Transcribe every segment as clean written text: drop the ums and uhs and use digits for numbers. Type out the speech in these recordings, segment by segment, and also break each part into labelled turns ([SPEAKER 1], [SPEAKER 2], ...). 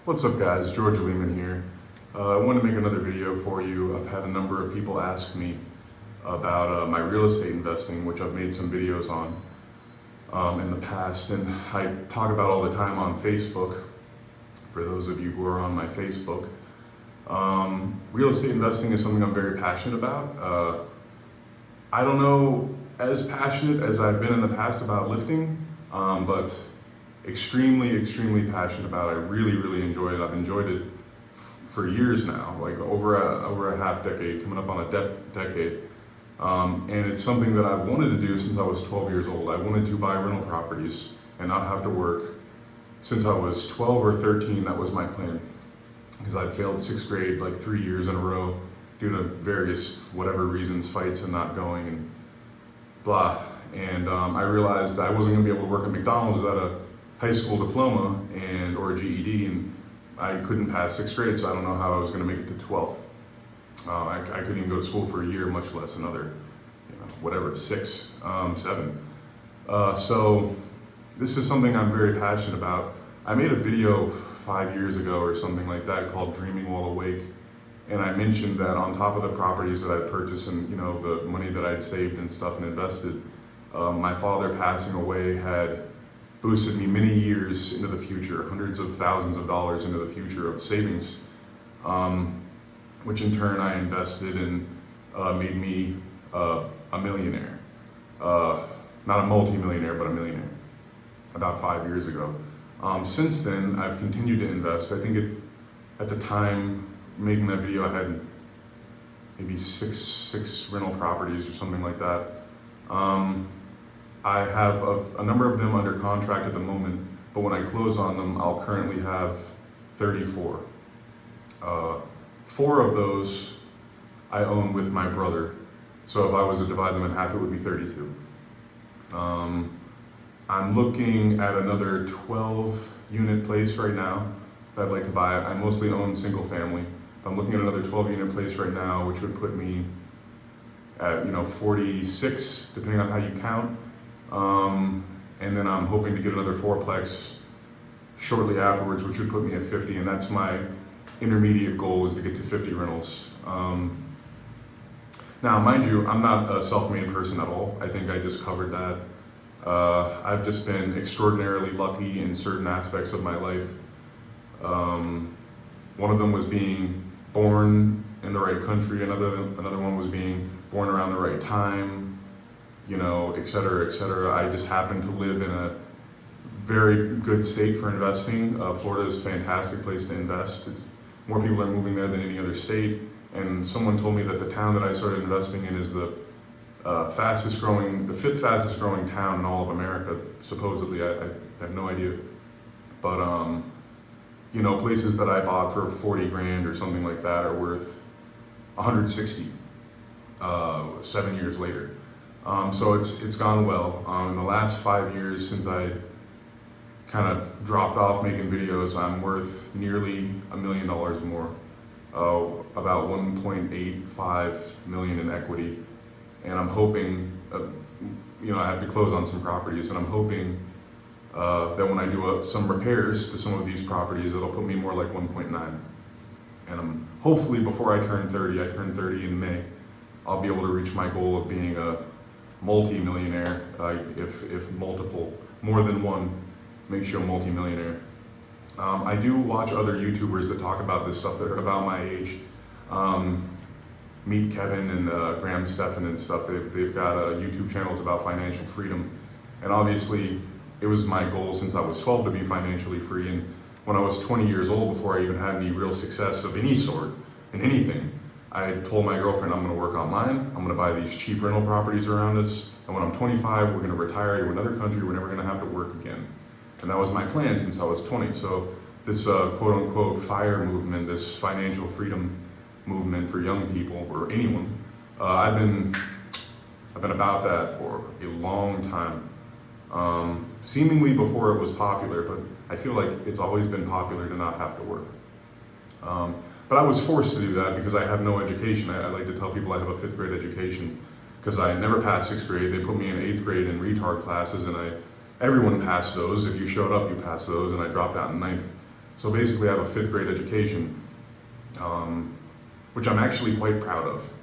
[SPEAKER 1] What's up guys, George Leeman here. I want to make another video for you. I've had a number of people ask me about my real estate investing, which I've made some videos on in the past, and I talk about all the time on Facebook, for those of you who are on my Facebook. Real estate investing is something I'm very passionate about. I don't know as passionate as I've been in the past about lifting, but extremely passionate about it. I really enjoy it. I've enjoyed it for years now, like over a half decade, coming up on a decade. And it's something that I've wanted to do since I was 12 years old. I wanted to buy rental properties and not have to work. Since I was 12 or 13, that was my plan. Because I'd failed 6th grade like 3 years in a row due to various whatever reasons, fights and not going and blah. And I realized that I wasn't gonna be able to work at McDonald's without a high school diploma or a GED, and I couldn't pass 6th grade, so I don't know how I was going to make it to 12th. I couldn't even go to school for a year, much less another, whatever, 6, 7. So this is something I'm very passionate about. I made a video 5 years ago or something like that called Dreaming While Awake, and I mentioned that on top of the properties that I'd purchased and the money that I'd saved and stuff and invested, my father passing away had boosted me many years into the future, hundreds of thousands of dollars into the future of savings, which in turn I invested and made me a millionaire. Not a multi-millionaire, but a millionaire, about 5 years ago. Since then, I've continued to invest. I think at the time making that video, I had maybe six rental properties or something like that. I have a number of them under contract at the moment, but when I close on them, I'll currently have 34. 4 of those I own with my brother, so if I was to divide them in half, it would be 32. I'm looking at another 12-unit place right now that I'd like to buy. I mostly own single family. I'm looking at another 12-unit place right now, which would put me at 46, depending on how you count. And then I'm hoping to get another 4-plex shortly afterwards, which would put me at 50, and that's my intermediate goal, is to get to 50 rentals. Now, mind you, I'm not a self-made person at all. I think I just covered that. I've just been extraordinarily lucky in certain aspects of my life. One of them was being born in the right country, another one was being born around the right time, et cetera, et cetera. I just happen to live in a very good state for investing. Florida is a fantastic place to invest. More people are moving there than any other state. And someone told me that the town that I started investing in is the 5th fastest growing town in all of America, supposedly. I have no idea. But, places that I bought for 40 grand or something like that are worth 160 7 years later. So it's gone well. In the last 5 years since I kind of dropped off making videos, I'm worth nearly $1 million more, about 1.85 million in equity. And I'm hoping, I have to close on some properties, and I'm hoping that when I do some repairs to some of these properties, it'll put me more like 1.9. And hopefully before I turn 30 in May, I'll be able to reach my goal of being a multi-millionaire, if more than one makes you a multi-millionaire. I do watch other YouTubers that talk about this stuff that are about my age. Meet Kevin and Graham Stephan and stuff. They've got YouTube channels about financial freedom. And obviously, it was my goal since I was 12 to be financially free. And when I was 20 years old, before I even had any real success of any sort in anything, I told my girlfriend, I'm gonna work online, I'm gonna buy these cheap rental properties around us, and when I'm 25, we're gonna retire to another country, we're never gonna have to work again. And that was my plan since I was 20. So this quote unquote FIRE movement, this financial freedom movement for young people, or anyone, I've been about that for a long time. Seemingly before it was popular, but I feel like it's always been popular to not have to work. But I was forced to do that because I have no education. I like to tell people I have a 5th grade education because I never passed 6th grade. They put me in 8th grade in retard classes, and everyone passed those. If you showed up, you passed those, and I dropped out in 9th. So basically I have a 5th grade education, which I'm actually quite proud of,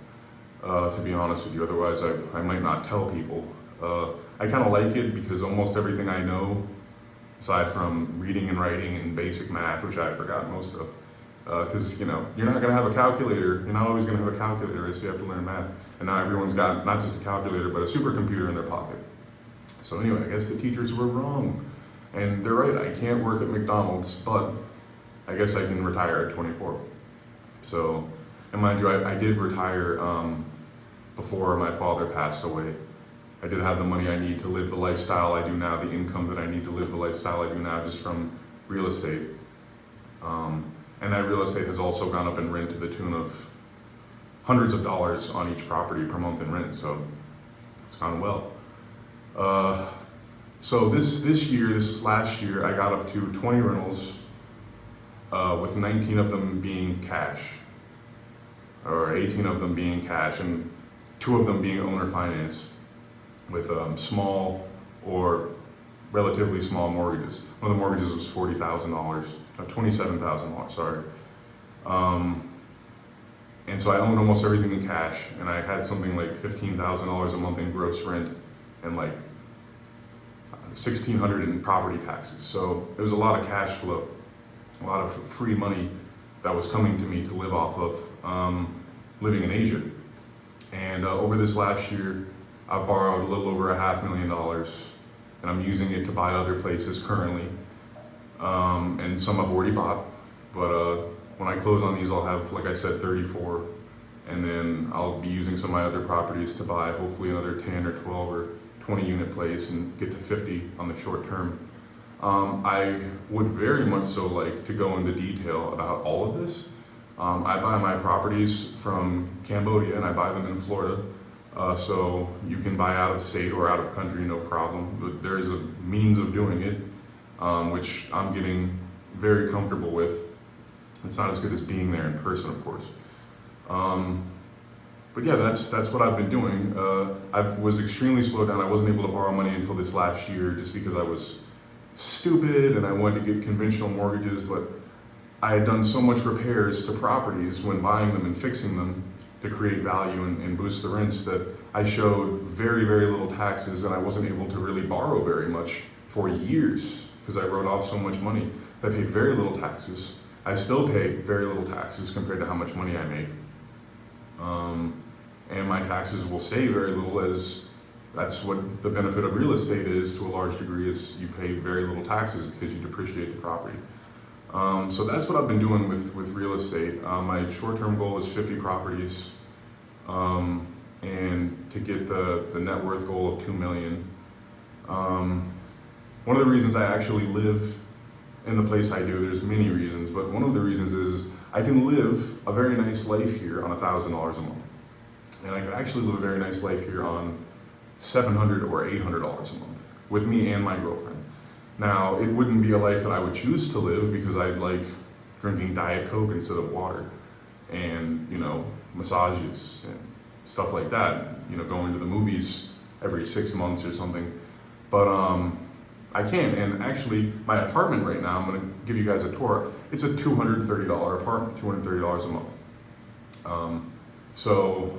[SPEAKER 1] to be honest with you. Otherwise I might not tell people. I kind of like it because almost everything I know, aside from reading and writing and basic math, which I forgot most of, because you're not going to have a calculator. You're not always going to have a calculator, so you have to learn math. And now everyone's got not just a calculator, but a supercomputer in their pocket. So anyway, I guess the teachers were wrong. And they're right, I can't work at McDonald's, but I guess I can retire at 24. So, and mind you, I did retire before my father passed away. I did have the money I need to live the lifestyle I do now, the income that I need to live the lifestyle I do now, just from real estate. And that real estate has also gone up in rent to the tune of hundreds of dollars on each property per month in rent, so it's gone well. So this last year, I got up to 20 rentals, with 19 of them being cash, or 18 of them being cash, and 2 of them being owner finance, with small or relatively small mortgages. One of the mortgages was $40,000, $27,000, sorry. And so I owned almost everything in cash, and I had something like $15,000 a month in gross rent, and like $1,600 in property taxes. So it was a lot of cash flow, a lot of free money that was coming to me to live off of, living in Asia. And over this last year, I've borrowed a little over $500,000, and I'm using it to buy other places currently. And some I've already bought, but when I close on these, I'll have, like I said, 34, and then I'll be using some of my other properties to buy hopefully another 10 or 12 or 20 unit place and get to 50 on the short term. I would very much so like to go into detail about all of this. I buy my properties from Cambodia, and I buy them in Florida. So you can buy out of state or out of country, no problem. But there is a means of doing it, which I'm getting very comfortable with. It's not as good as being there in person, of course. But yeah, that's what I've been doing. I was extremely slowed down. I wasn't able to borrow money until this last year just because I was stupid and I wanted to get conventional mortgages, but I had done so much repairs to properties when buying them and fixing them to create value and boost the rents that I showed very, very little taxes, and I wasn't able to really borrow very much for years because I wrote off so much money. I paid very little taxes. I still pay very little taxes compared to how much money I make. And my taxes will stay very little, as that's what the benefit of real estate is to a large degree, is you pay very little taxes because you depreciate the property. So that's what I've been doing with real estate. My short-term goal is 50 properties, and to get the net worth goal of 2 million. One of the reasons I actually live in the place I do, there's many reasons, but one of the reasons is I can live a very nice life here on $1,000 a month. And I could actually live a very nice life here on $700 or $800 a month with me and my girlfriend. Now, it wouldn't be a life that I would choose to live because I'd like drinking Diet Coke instead of water, and, massages and stuff like that, going to the movies every 6 months or something. But I can, and actually my apartment right now, I'm gonna give you guys a tour. It's a $230 apartment, $230 a month. So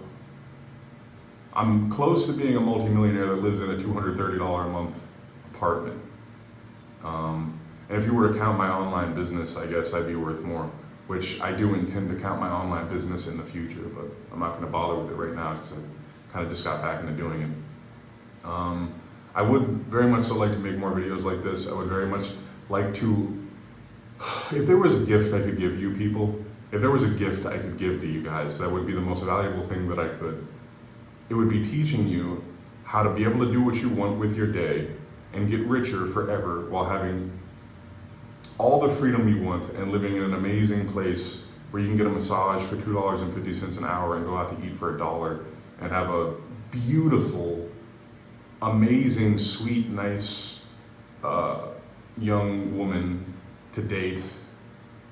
[SPEAKER 1] I'm close to being a multimillionaire that lives in a $230 a month apartment. And if you were to count my online business, I guess I'd be worth more, which I do intend to count my online business in the future, but I'm not going to bother with it right now because I kind of just got back into doing it. I would very much so like to make more videos like this. I would very much like to, if there was a gift I could give you people, if there was a gift I could give to you guys, that would be the most valuable thing that I could. It would be teaching you how to be able to do what you want with your day and get richer forever while having all the freedom you want and living in an amazing place where you can get a massage for $2.50 an hour and go out to eat for $1 and have a beautiful, amazing, sweet, nice young woman to date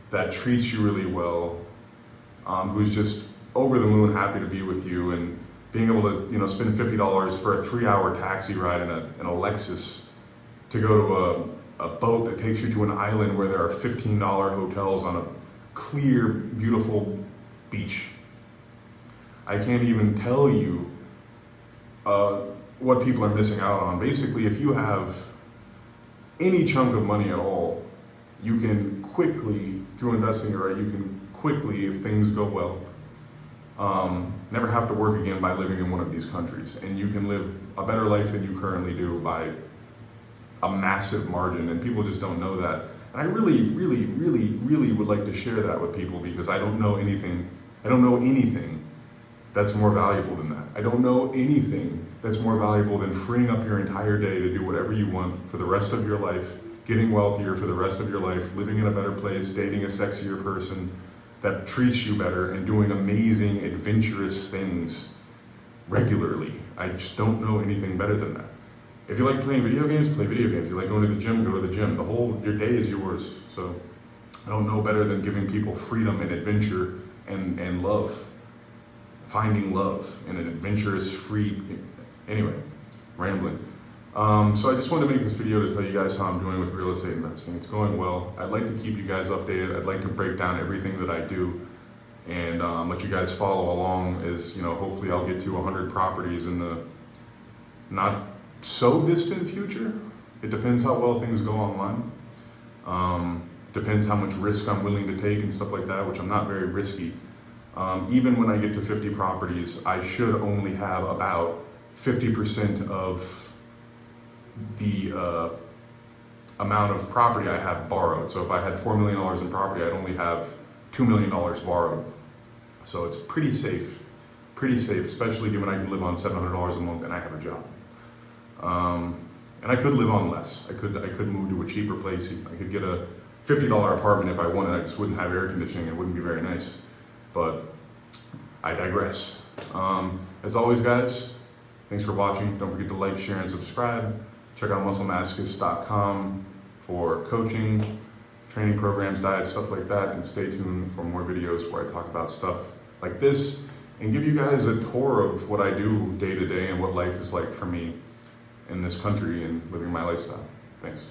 [SPEAKER 1] that treats you really well, who's just over the moon happy to be with you, and being able to spend $50 for a 3-hour taxi ride in a Lexus to go to a boat that takes you to an island where there are $15 hotels on a clear, beautiful beach. I can't even tell you what people are missing out on. Basically, if you have any chunk of money at all, you can quickly, through investing it right, you can quickly, if things go well, never have to work again by living in one of these countries. And you can live a better life than you currently do by a massive margin, and people just don't know that. And I really, really, really, really would like to share that with people, because I don't know anything that's more valuable than that. I don't know anything that's more valuable than freeing up your entire day to do whatever you want for the rest of your life, getting wealthier for the rest of your life, living in a better place, dating a sexier person that treats you better, and doing amazing, adventurous things regularly. I just don't know anything better than that. If you like playing video games, play video games. If you like going to the gym, go to the gym. Your day is yours. So I don't know better than giving people freedom and adventure and love. Finding love in an adventurous, free, anyway, rambling. So I just wanted to make this video to tell you guys how I'm doing with real estate investing. It's going well. I'd like to keep you guys updated. I'd like to break down everything that I do and let you guys follow along as, hopefully I'll get to 100 properties in the not so distant future. It depends how well things go online. Depends how much risk I'm willing to take and stuff like that, which I'm not very risky. Even when I get to 50 properties, I should only have about 50% of the amount of property I have borrowed. So if I had $4 million in property, I'd only have $2 million borrowed. So it's pretty safe, especially given I can live on $700 a month and I have a job. And I could live on less. I could move to a cheaper place. I could get a $50 apartment if I wanted. I just wouldn't have air conditioning. It wouldn't be very nice. But I digress. As always, guys, thanks for watching. Don't forget to like, share, and subscribe. Check out musclemascus.com for coaching, training programs, diets, stuff like that. And stay tuned for more videos where I talk about stuff like this and give you guys a tour of what I do day to day and what life is like for me in this country and living my lifestyle. Thanks.